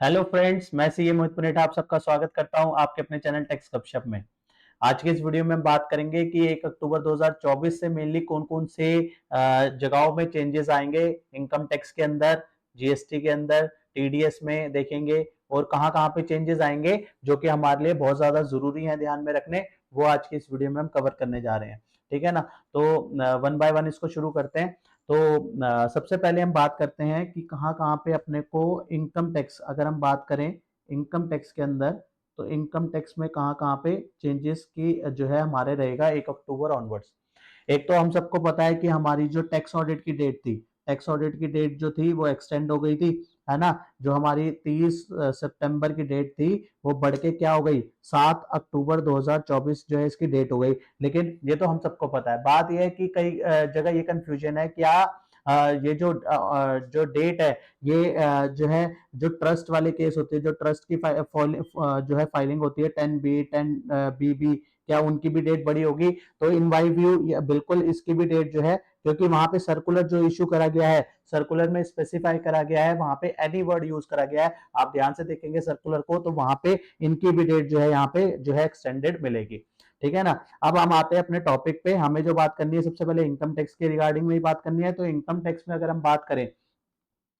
Hello friends, मैं CA मोहित पुनेठा आप सबका स्वागत करता हूं आपके अपने चैनल टेक्स गपशप में। आज के इस वीडियो में हम बात करेंगे कि 1 अक्टूबर 2024 से मेनली कौन-कौन से जगहों में चेंजेस आएंगे इनकम टैक्स के अंदर, जीएसटी के अंदर, टीडीएस में देखेंगे और कहां-कहां पे चेंजेस आएंगे जो कि हमारे लिए बहुत ज्यादा जरूरी है ध्यान में रखने। वो आज की इस वीडियो में हम कवर करने जा रहे हैं, ठीक है ना। तो वन बाय वन इसको शुरू करते हैं। तो सबसे पहले हम बात करते हैं कि कहाँ कहाँ पे अपने को इनकम टैक्स, अगर हम बात करें इनकम टैक्स के अंदर, तो इनकम टैक्स में कहाँ कहाँ पे चेंजेस की जो है हमारे रहेगा 1 अक्टूबर ऑनवर्ड्स। एक तो हम सबको पता है कि हमारी जो टैक्स ऑडिट की डेट थी, टैक्स ऑडिट की डेट जो थी वो एक्सटेंड हो गई थी, है ना। जो हमारी 30 सितंबर की डेट थी वो बढ़ के क्या हो गई, 7 अक्टूबर 2024 जो है इसकी डेट हो गई। लेकिन ये तो हम सबको पता है, बात यह है कि कई जगह ये कंफ्यूजन है क्या ये जो डेट है ये जो है जो ट्रस्ट वाले केस होते हैं, जो ट्रस्ट की जो है फाइलिंग होती है 10B 10BB, क्या उनकी भी डेट बड़ी होगी? तो इन माई व्यू बिल्कुल इसकी भी डेट जो है, क्योंकि वहां पे सर्कुलर जो इशू करा गया है, सर्कुलर में स्पेसिफाई करा गया है, वहां पे एनी वर्ड यूज करा गया है। आप ध्यान से देखेंगे सर्कुलर को तो वहां पे इनकी भी डेट जो है यहाँ पे जो है एक्सटेंडेड मिलेगी, ठीक है ना। अब हम आते हैं अपने टॉपिक पे। हमें जो बात करनी है सबसे पहले इनकम टैक्स के रिगार्डिंग में ही बात करनी है। तो इनकम टैक्स में अगर हम बात करें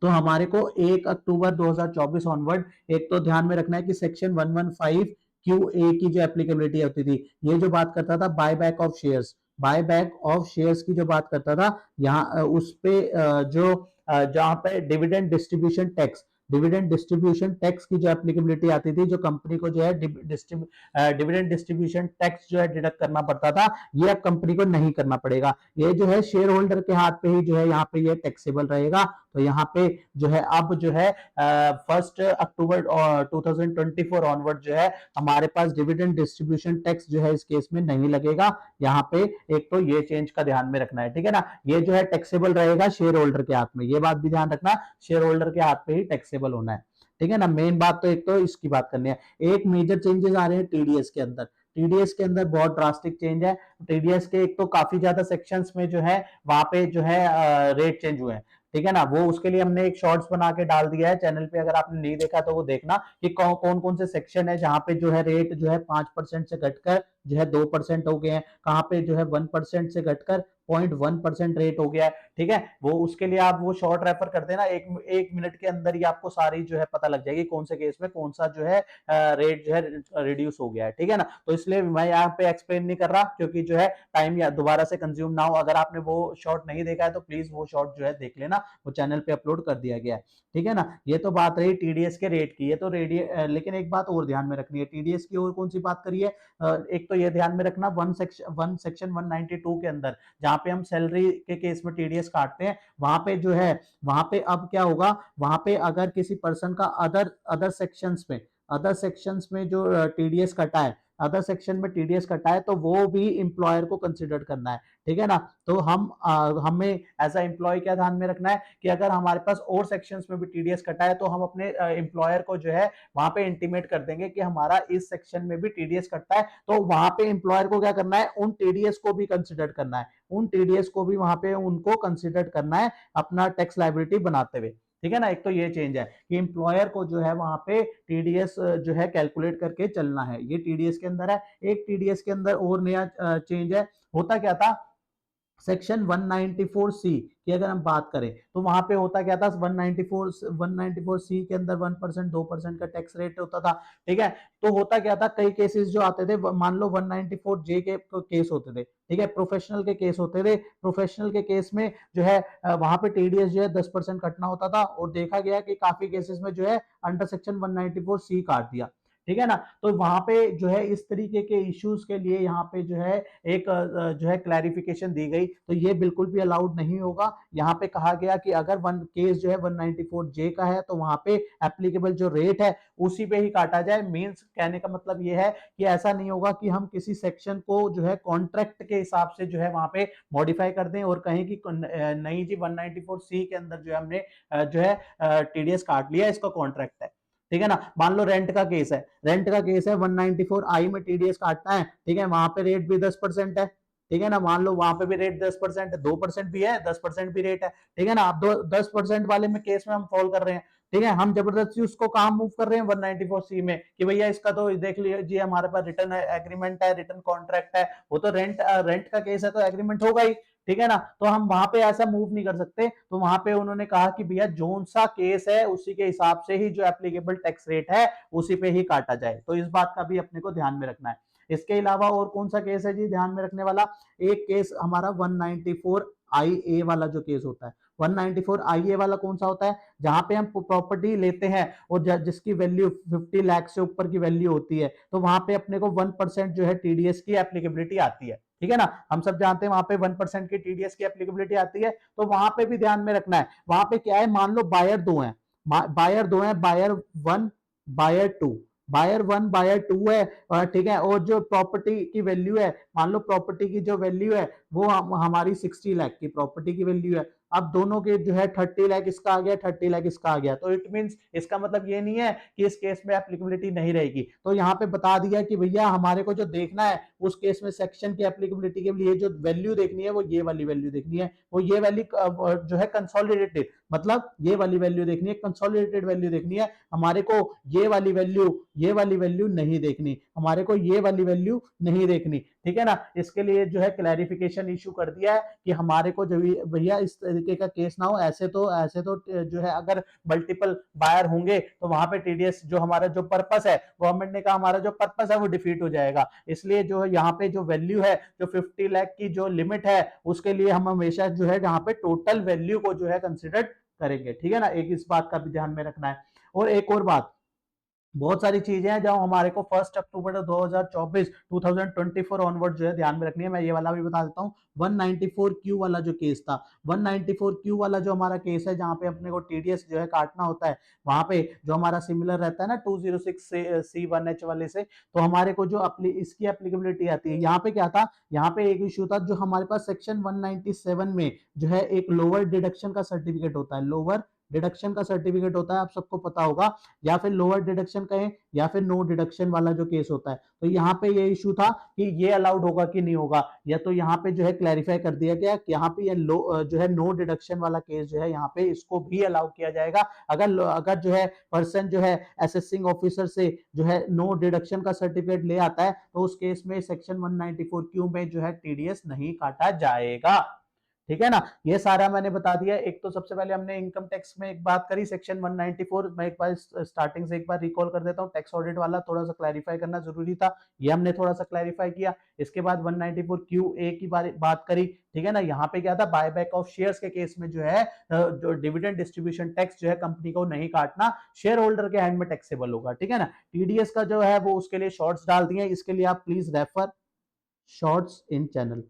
तो हमारे को 1 अक्टूबर 2024 ऑनवर्ड एक तो ध्यान में रखना है कि सेक्शन 115 क्यू ए की जो एप्लीकेबिलिटी होती थी, ये जो बात करता था buy back of shares, buy back of shares की जो बात करता था यहाँ उस पे जो जहां पे dividend distribution tax, dividend distribution tax की जो एप्लीकेबिलिटी आती थी, जो कंपनी को जो है डिविडेंड डिस्ट्रीब्यूशन टैक्स जो है डिडक्ट करना पड़ता था, ये अब कंपनी को नहीं करना पड़ेगा। ये जो है शेयर होल्डर के हाथ पे ही जो है यहाँ पे ये टैक्सेबल रहेगा। तो यहाँ पे जो है अब जो है 1 अक्टूबर 2024 ऑनवर्ड जो है हमारे पास डिविडेंड डिस्ट्रीब्यूशन टैक्स जो है इस केस में नहीं लगेगा। यहाँ पे एक तो ये चेंज का ध्यान में रखना है, ठीक है ना। ये जो है टैक्सेबल रहेगा शेयर होल्डर के हाथ में, ये बात भी ध्यान रखना, शेयर होल्डर के हाथ पे ही टैक्सेबल होना है, ठीक है ना। मेन बात तो एक तो इसकी बात करनी है। एक मेजर चेंजेस आ रहे हैं टीडीएस के अंदर, टीडीएस के अंदर बहुत ड्रास्टिक चेंज है। टीडीएस के एक तो काफी ज्यादा सेक्शंस में जो है वहां पे जो है रेट चेंज हुए हैं, ठीक है ना। वो उसके लिए हमने एक शॉर्ट्स बना के डाल दिया है चैनल पे, अगर आपने नहीं देखा तो वो देखना कि कौन कौन से सेक्शन है जहां पे जो है रेट जो है 5% से घटकर जो है 2% हो गए हैं, कहां पे जो है 1% से घटकर 0.1% रेट हो गया है, ठीक है। वो उसके लिए आप वो शॉर्ट रेफर कर देना, एक मिनट के अंदर ही आपको सारी जो है पता लग जाएगी कौन से केस में कौन सा जो है रेट जो है रिड्यूस हो गया है, ठीक है ना। तो इसलिए मैं यहाँ पे एक्सप्लेन नहीं कर रहा क्योंकि जो है टाइम या दोबारा से कंज्यूम ना हो। अगर आपने वो शॉर्ट नहीं देखा है तो प्लीज वो शॉर्ट जो है देख लेना, वो चैनल पे अपलोड कर दिया गया है, ठीक है ना। ये तो बात रही टीडीएस के रेट की, ये तो लेकिन एक बात और ध्यान में रखनी है टीडीएस की, और कौन सी बात करिए। एक तो ये ध्यान में रखना वन सेक्शन 192 के अंदर जहां पे हम सैलरी के केस में टीडीएस काटते हैं, वहां पे जो है वहां पे अब क्या होगा, वहां पे अगर किसी पर्सन का अदर अदर सेक्शंस में जो टीडीएस कटा है, अदर सेक्शन में टीडीएस कटा है, तो वो भी इंप्लॉयर को कंसिडर करना है, ठीक है ना। तो हमें एज अ एम्प्लॉय क्या ध्यान में रखना है कि अगर हमारे पास और सेक्शंस में भी टीडीएस कटा है तो हम अपने एम्प्लॉयर को जो है वहां पे इंटीमेट कर देंगे कि हमारा इस सेक्शन में भी टीडीएस कटता है। तो वहां पे एम्प्लॉयर को क्या करना है, उन टीडीएस को भी कंसिडर करना है, उन टीडीएस को भी वहां पे उनको कंसिडर करना है अपना टैक्स लाइबिलिटी बनाते हुए, ठीक है ना। एक तो ये चेंज है कि एम्प्लॉयर को जो है वहां पे टीडीएस जो है कैलकुलेट करके चलना है, ये टीडीएस के अंदर है। एक टीडीएस के अंदर और नया चेंज है, होता क्या था सेक्शन 194 सी की अगर हम बात करें तो वहां पे होता क्या था, 194 सी के अंदर 1% 2% का टैक्स रेट होता था, ठीक है। तो होता क्या था, कई केसेस जो आते थे, मान लो 194 जे के केस होते थे, ठीक है, प्रोफेशनल के केस होते थे, प्रोफेशनल के केस में जो है वहां पे टीडीएस जो है 10% कटना होता था, और देखा गया कि काफी केसेस में जो है अंडर सेक्शन 194 सी काट दिया, ठीक है ना। तो वहां पे जो है इस तरीके के इश्यूज के लिए यहाँ पे जो है एक जो है क्लैरिफिकेशन दी गई, तो ये बिल्कुल भी अलाउड नहीं होगा। यहाँ पे कहा गया कि अगर वन केस जो है 194 जे का है तो वहां पे एप्लीकेबल जो रेट है उसी पे ही काटा जाए। मींस कहने का मतलब ये है कि ऐसा नहीं होगा कि हम किसी सेक्शन को जो है कॉन्ट्रैक्ट के हिसाब से जो है वहां पे मॉडिफाई कर दें और कहें कि नहीं जी 194 सी के अंदर जो है हमने जो है टीडीएस काट लिया, इसका कॉन्ट्रैक्ट है, ठीक है ना। मान लो रेंट का केस है, रेंट का केस है 194 आई में टीडीएस काटना है, ठीक है, वहां पे रेट भी 10% है, ठीक है ना। मान लो वहां पे भी रेट 10% है, 2% भी है, 10% भी रेट है, ठीक है ना। आप 10% वाले में केस में हम फॉल कर रहे हैं, ठीक है, हम जबरदस्ती उसको कहाँ मूव कर रहे हैं 194 सी में कि भैया इसका तो देख लीजिए हमारे पास रिटर्न एग्रीमेंट है, रिटर्न कॉन्ट्रैक्ट है, वो तो रेंट का केस है तो एग्रीमेंट होगा ही, ठीक है ना। तो हम वहां पे ऐसा मूव नहीं कर सकते, तो वहां पे उन्होंने कहा कि भैया जोन सा केस है उसी के हिसाब से ही जो एप्लीकेबल टैक्स रेट है उसी पे ही काटा जाए, तो इस बात का भी अपने को ध्यान में रखना है। इसके अलावा और कौन सा केस है जी ध्यान में रखने वाला, एक केस हमारा 194 IA वाला जो केस होता है। 194 IA वाला कौन सा होता है, जहां पे हम प्रॉपर्टी लेते हैं और जिसकी वैल्यू 50 लाख से ऊपर की वैल्यू होती है, तो वहां पे अपने को 1% जो है टीडीएस की एप्लीकेबिलिटी आती है, ठीक है ना। हम सब जानते हैं वहां पे 1% की टीडीएस की एप्लीकेबिलिटी आती है, तो वहां पे भी ध्यान में रखना है। वहां पे क्या है, मान लो बायर दो हैं, बायर 1 बायर 2, बायर 1 बायर 2 है, ठीक है, और जो प्रॉपर्टी की वैल्यू है, मान लो प्रॉपर्टी की जो वैल्यू है वो हमारी 60 लाख की प्रॉपर्टी की वैल्यू है। अब दोनों के जो है 30 लाख इसका आ गया, 30 लाख इसका आ गया, तो इट मींस इसका मतलब ये नहीं है कि इस केस में एप्लीकेबिलिटी नहीं रहेगी। तो यहाँ पे बता दिया कि भैया हमारे को जो देखना है उस केस में सेक्शन की एप्लीकेबिलिटी के लिए जो वैल्यू देखनी है वो ये वाली वैल्यू देखनी है, वो ये वाली जो है कंसोलिडेटेड, मतलब ये वाली वैल्यू देखनी है, कंसोलिडेटेड वैल्यू देखनी है हमारे को, ये वाली वैल्यू नहीं देखनी हमारे को, ये वाली वैल्यू नहीं देखनी, ठीक है ना। इसके लिए जो है क्लैरिफिकेशन इशू कर दिया है कि हमारे को जो भैया इस तरीके का केस ना हो। ऐसे तो जो है अगर मल्टीपल बायर होंगे तो वहां पे टीडीएस जो हमारा जो पर्पस है, गवर्नमेंट ने कहा हमारा जो पर्पस है वो डिफीट हो जाएगा, इसलिए जो यहाँ पे जो वैल्यू है जो 50 लाख की जो लिमिट है उसके लिए हम हमेशा जो है यहाँ पे टोटल वैल्यू को जो है कंसिडर करेंगे, ठीक है ना। एक इस बात का भी ध्यान में रखना है। और एक और बात, बहुत सारी चीजें हैं जो हमारे को 1 अक्टूबर 2024 2024 ऑनवर्ड जो है ध्यान में रखनी है। मैं ये वाला भी बता देता हूँ, 194 क्यू वाला जो केस था, 194 क्यू वाला जो हमारा केस है जहां पे अपने को टीडीएस जो है काटना होता है, वहां पे जो हमारा सिमिलर रहता है ना 206C1H वाले से, तो हमारे को जो इसकी एप्लीकेबिलिटी आती है, यहाँ पे क्या था, यहाँ पे एक इशू था जो हमारे पास सेक्शन 197 में जो है एक लोअर डिडक्शन का सर्टिफिकेट होता है, लोअर डिडक्शन का सर्टिफिकेट होता है, आप सबको पता होगा, या फिर लोअर डिडक्शन कहें या फिर नो डिडक्शन वाला जो केस होता है। तो यहाँ पे ये इशू था कि ये अलाउड होगा कि नहीं होगा, या तो यहाँ पे जो है क्लैरिफाई कर दिया गया कि यहाँ पे ये जो है नो डिडक्शन वाला केस जो है यहाँ पे इसको भी अलाउ किया जाएगा। अगर जो है पर्सन जो है असेसिंग ऑफिसर से जो है नो डिडक्शन का सर्टिफिकेट ले आता है तो उस केस में सेक्शन 194 क्यू में जो है टीडीएस नहीं काटा जाएगा, ठीक है ना। ये सारा मैंने बता दिया। एक तो सबसे पहले हमने इनकम टैक्स में एक बात करी सेक्शन 194, मैं एक बार स्टार्टिंग से एक बार रिकॉल कर देता हूँ, टैक्स ऑडिट वाला थोड़ा सा क्लैरिफाई करना जरूरी था, ये हमने थोड़ा सा क्लैरिफाई किया। इसके बाद 194 QA की बात करी, ठीक है ना। यहाँ पे क्या था, बायबैक ऑफ शेयर्स के केस में जो है जो डिविडेंड डिस्ट्रीब्यूशन टैक्स जो है कंपनी को नहीं काटना, शेयर होल्डर के हैंड में टैक्सेबल होगा, ठीक है ना। टीडीएस का जो है वो उसके लिए शॉर्ट्स डाल दिए, इसके लिए आप please refer shorts in channel,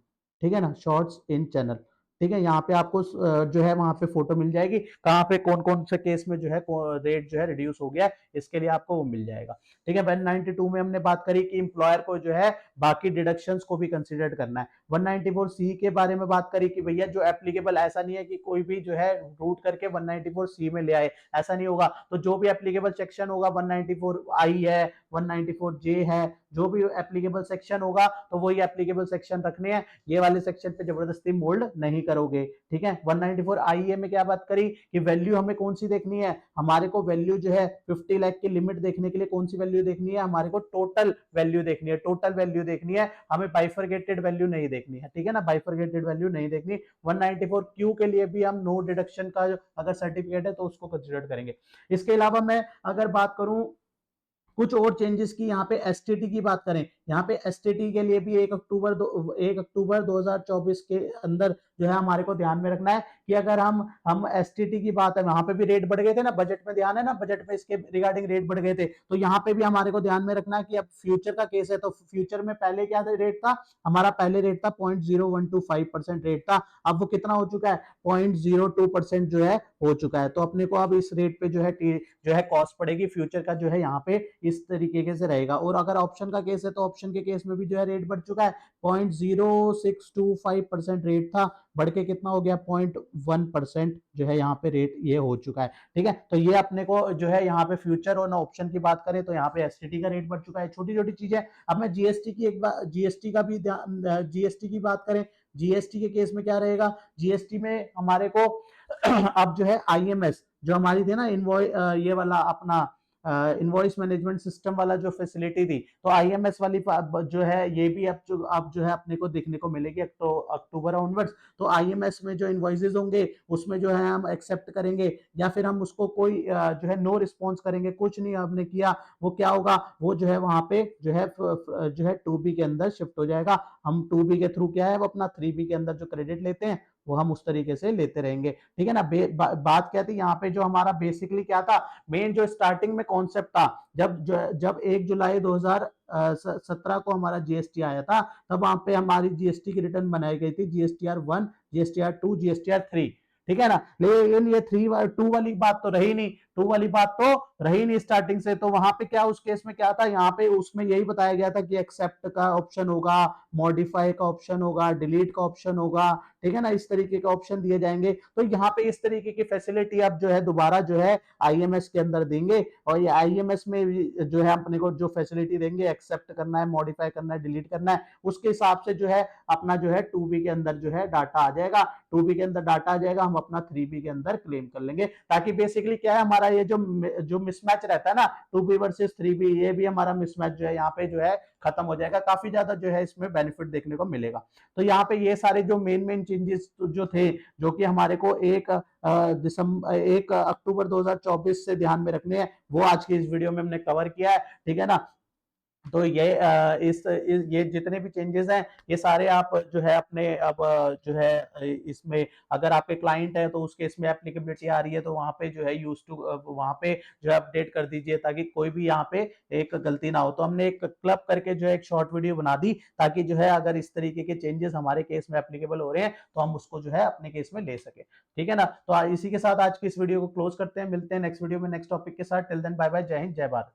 ठीक है ना, शॉर्ट्स इन चैनल, ठीक है। यहाँ पे आपको जो है वहां पे फोटो मिल जाएगी कहाँ पे कौन कौन से केस में जो है रेट जो है रिड्यूस हो गया, इसके लिए आपको वो मिल जाएगा, ठीक है। 192 में हमने बात करी कि इंप्लॉयर को जो है बाकी डिडक्शंस को भी कंसिडर करना है। 194C के बारे में बात करी कि भैया जो एप्लीकेबल, ऐसा नहीं है कि कोई भी जो है रूट करके 194C में ले आए, ऐसा नहीं होगा। तो जो भी एप्लीकेबल सेक्शन होगा 194I है, 194J है, जो भी एप्लीकेबल सेक्शन होगा तो वही एप्लीकेबल सेक्शन रखने हैं, ये वाले सेक्शन पे जबरदस्ती मोल्ड नहीं करोगे, ठीक है। 194IA में क्या बात करी कि वैल्यू हमें कौन सी देखनी है, हमारे को वैल्यू जो है 50 लाख की लिमिट देखने के लिए कौन सी वैल्यू देखनी है, हमारे को टोटल वैल्यू देखनी है, टोटल वैल्यू देखनी है, हमें बाइफरगेटेड वैल्यू नहीं देखनी है, ठीक है ना, बाइफरगेटेड वैल्यू नहीं देखनी। 194Q के लिए भी हम नो डिडक्शन का अगर सर्टिफिकेट है तो उसको कंसिडर करेंगे। इसके अलावा मैं अगर बात करूं कुछ और चेंजेस की, यहाँ पे एसटीटी की बात करें, यहाँ पे एसटीटी के लिए भी 1 अक्टूबर 2024 के अंदर जो है हमारे को ध्यान में रखना है कि अगर हम एसटीटी की बात है, वहां पे भी रेट बढ़ गए थे ना, बजट में ध्यान है ना, बजट में इसके रिगार्डिंग रेट बढ़ गए थे, तो यहाँ पे भी हमारे को ध्यान में रखना है कि अब फ्यूचर का केस है, तो फ्यूचर में पहले क्या रेट था हमारा, पहले रेट था 0.0125% रेट था, अब वो कितना हो चुका है 0.02% जो है हो चुका है। तो अपने को अब इस रेट पे जो है कॉस्ट पड़ेगी, फ्यूचर का जो है यहाँ पे इस तरीके से रहेगा। और अगर ऑप्शन का केस है तो ऑप्शन के केस में भी जो है रेट बढ़ चुका है, 0.0625% रेट था, बढ़ के कितना हो गया 0.1% जो है यहाँ पे रेट ये हो चुका है, ठीक है। तो ये अपने को जो है यहाँ पे फ्यूचर और ऑप्शन की बात करें तो यहाँ पे एसटीटी का रेट बढ़ चुका है, छोटी छोटी चीजें। अब मैं जीएसटी की एक बार जीएसटी का भी जीएसटी की बात करें, जीएसटी के केस में क्या रहेगा, जीएसटी में हमारे को अब जो है आईएमएस जो हमारी थी ना इनवॉइस, ये वाला अपना इनवॉइस मैनेजमेंट सिस्टम वाला जो फैसिलिटी थी, तो आईएमएस वाली जो है ये भी अब जो है अपने को देखने को मिलेगी अक्टूबर ऑनवर्ड्स। तो आईएमएस में जो इनवॉइसेज होंगे उसमें जो है हम एक्सेप्ट करेंगे, या फिर हम उसको कोई जो है नो रिस्पॉन्स करेंगे, कुछ नहीं आपने किया, वो क्या होगा, वो जो है वहां पे जो है 2B के अंदर शिफ्ट हो जाएगा। हम 2B के थ्रू क्या है वो अपना 3B के अंदर जो क्रेडिट लेते हैं वो हम उस तरीके से लेते रहेंगे। ठीक है ना। बात क्या थी यहाँ पे, जो हमारा बेसिकली क्या था, मेन जो स्टार्टिंग में कॉन्सेप्ट था, जब 1 जुलाई 2017 को हमारा जीएसटी आया था, तब वहां पे हमारी जीएसटी की रिटर्न बनाई गई थी, जीएसटीआर 1, जीएसटीआर 2, जीएसटीआर 3। ठीक है ना। लेकिन ये 3 2 वाली बात तो रही नहीं, 2 वाली बात तो रही नहीं स्टार्टिंग से। तो वहां पे क्या, उस केस में क्या था, यहाँ पे उसमें यही बताया गया था कि एक्सेप्ट का ऑप्शन होगा, मॉडिफाई का ऑप्शन होगा, डिलीट का ऑप्शन होगा। ठीक है ना, इस तरीके के ऑप्शन दिए जाएंगे। तो यहाँ पे इस तरीके की फैसिलिटी अब जो है दोबारा जो है आईएमएस के अंदर देंगे, और ये आईएमएस में जो है अपने को जो फैसिलिटी देंगे, एक्सेप्ट करना है, मॉडिफाई करना है, डिलीट करना है, उसके हिसाब से जो है अपना जो है 2B के अंदर जो है डाटा आ जाएगा। 2B के अंदर डाटा आ जाएगा, हम अपना 3B के अंदर क्लेम कर लेंगे। ताकि बेसिकली क्या है, हमारा ये जो मिसमैच रहता है ना 2B वर्सेस 3B, ये भी हमारा मिसमैच जो है यहाँ पे जो है खत्म हो जाएगा। काफी ज्यादा जो है इसमें बेनिफिट देखने को मिलेगा। तो यहाँ पे ये सारे जो मेन चेंजेस जो थे, जो कि हमारे को 1 अक्टूबर 2024 से ध्यान में रखने हैं, वो आज की इस वीडियो में हमने कवर किया है। ठीक है ना। तो ये जितने भी चेंजेस हैं, ये सारे आप जो है अपने अब जो है इसमें, अगर आपके क्लाइंट है तो उस केस में एप्लीकेबिलिटी आ रही है, तो वहां पे जो है यूज टू वहां पे जो है अपडेट कर दीजिए, ताकि कोई भी यहाँ पे एक गलती ना हो। तो हमने एक क्लब करके जो है एक शॉर्ट वीडियो बना दी, ताकि जो है अगर इस तरीके के चेंजेस हमारे केस में एप्लीकेबल हो रहे हैं तो हम उसको जो है अपने केस में ले सके। ठीक है ना। तो इसी के साथ आज की इस वीडियो को क्लोज करते हैं, मिलते हैं नेक्स्ट वीडियो में नेक्स्ट टॉपिक के साथ। टिल देन बाय बाय, जय हिंद, जय भारत।